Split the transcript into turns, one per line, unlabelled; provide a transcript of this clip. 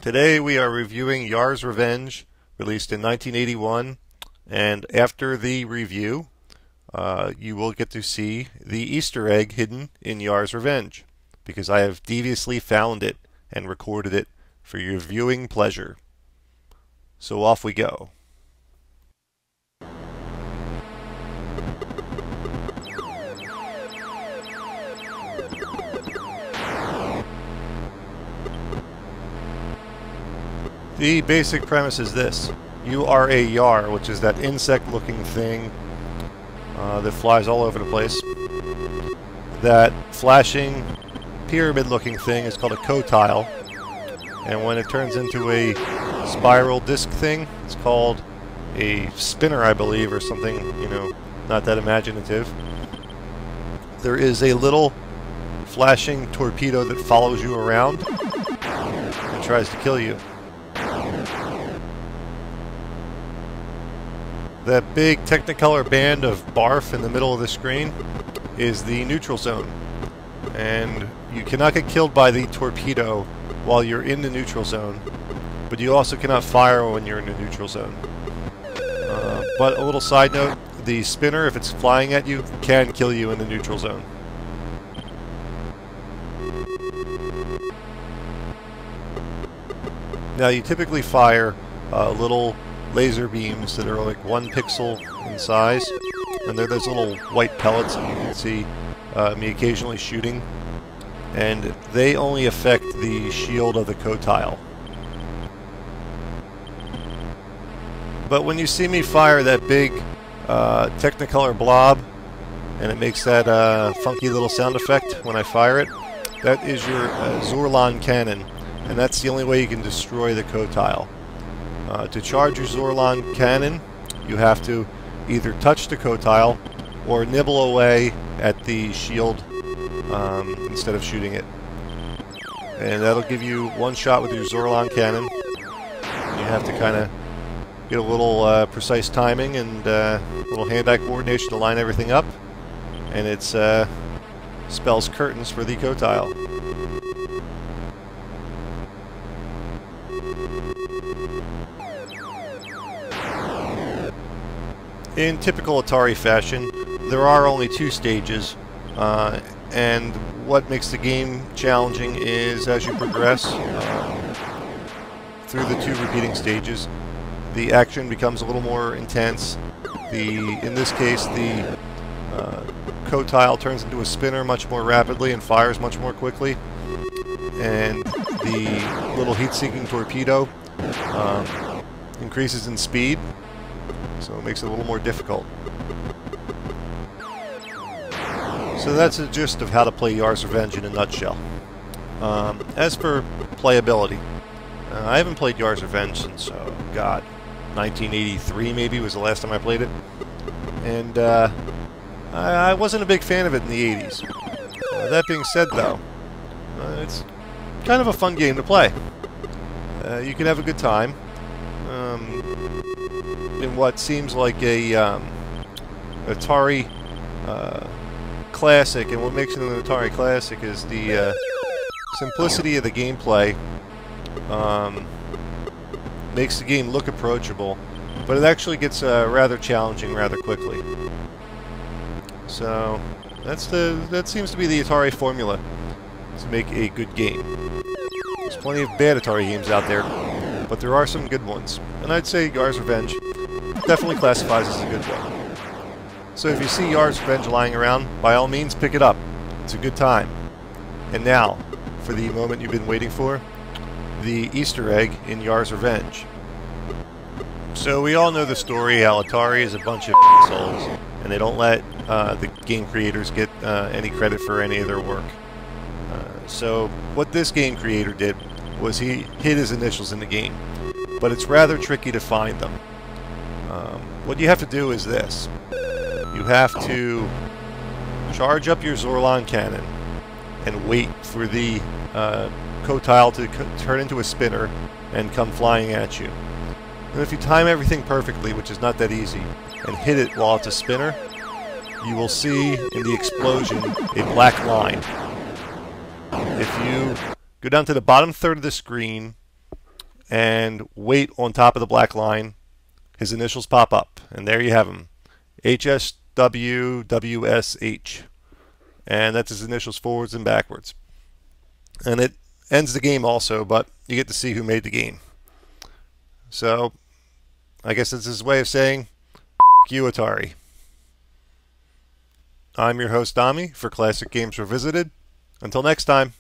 Today we are reviewing Yars Revenge, released in 1981, and after the review, you will get to see the Easter egg hidden in Yars Revenge, because I have deviously found it and recorded it for your viewing pleasure. So off we go. The basic premise is this. You are a Yar, which is that insect-looking thing that flies all over the place. That flashing pyramid-looking thing is called a cotile. And when it turns into a spiral disc thing, it's called a spinner, I believe, or something, not that imaginative. There is a little flashing torpedo that follows you around and tries to kill you. That big Technicolor band of barf in the middle of the screen is the neutral zone. And you cannot get killed by the torpedo while you're in the neutral zone, but you also cannot fire when you're in the neutral zone. But a little side note, the spinner, if it's flying at you, can kill you in the neutral zone. Now you typically fire little laser beams that are like 1 pixel in size, and they're those little white pellets that you can see me occasionally shooting, and they only affect the shield of the cotile. But when you see me fire that big Technicolor blob, and it makes that funky little sound effect when I fire it, that is your Zorlan cannon, and that's the only way you can destroy the cotile. To charge your Zorlan cannon, you have to either touch the cotile or nibble away at the shield instead of shooting it. And that'll give you one shot with your Zorlan cannon. You have to kind of get a little precise timing and a little hand-eye coordination to line everything up. And it spells curtains for the cotile. In typical Atari fashion, there are only 2 stages, and what makes the game challenging is as you progress through the 2 repeating stages, the action becomes a little more intense. In this case, the cotile turns into a spinner much more rapidly and fires much more quickly, and the little heat-seeking torpedo increases in speed. So it makes it a little more difficult. So that's the gist of how to play Yars Revenge in a nutshell. As for playability, I haven't played Yars Revenge since, 1983 maybe was the last time I played it. And I wasn't a big fan of it in the 80s. That being said, though, it's kind of a fun game to play. You can have a good time. In what seems like a Atari classic, and what makes it an Atari classic is the simplicity of the gameplay. Makes the game look approachable, but it actually gets rather challenging rather quickly. So that seems to be the Atari formula to make a good game. There's plenty of bad Atari games out there, but there are some good ones, and I'd say Yars Revenge definitely classifies as a good one. So if you see Yars Revenge lying around, by all means pick it up. It's a good time. And now, for the moment you've been waiting for, the Easter egg in Yars Revenge. So we all know the story how Atari is a bunch of assholes, and they don't let the game creators get any credit for any of their work. So what this game creator did was he hid his initials in the game, but it's rather tricky to find them. What you have to do is this. You have to charge up your Zorlan cannon and wait for the cotile to turn into a spinner and come flying at you. And if you time everything perfectly, which is not that easy, and hit it while it's a spinner, you will see in the explosion a black line. If you go down to the bottom third of the screen and wait on top of the black line, his initials pop up, and there you have him, HSWWSH, and that's his initials forwards and backwards. And it ends the game also, but you get to see who made the game. So I guess it's his way of saying, F you, Atari. I'm your host, Dommy, for Classic Games Revisited. Until next time.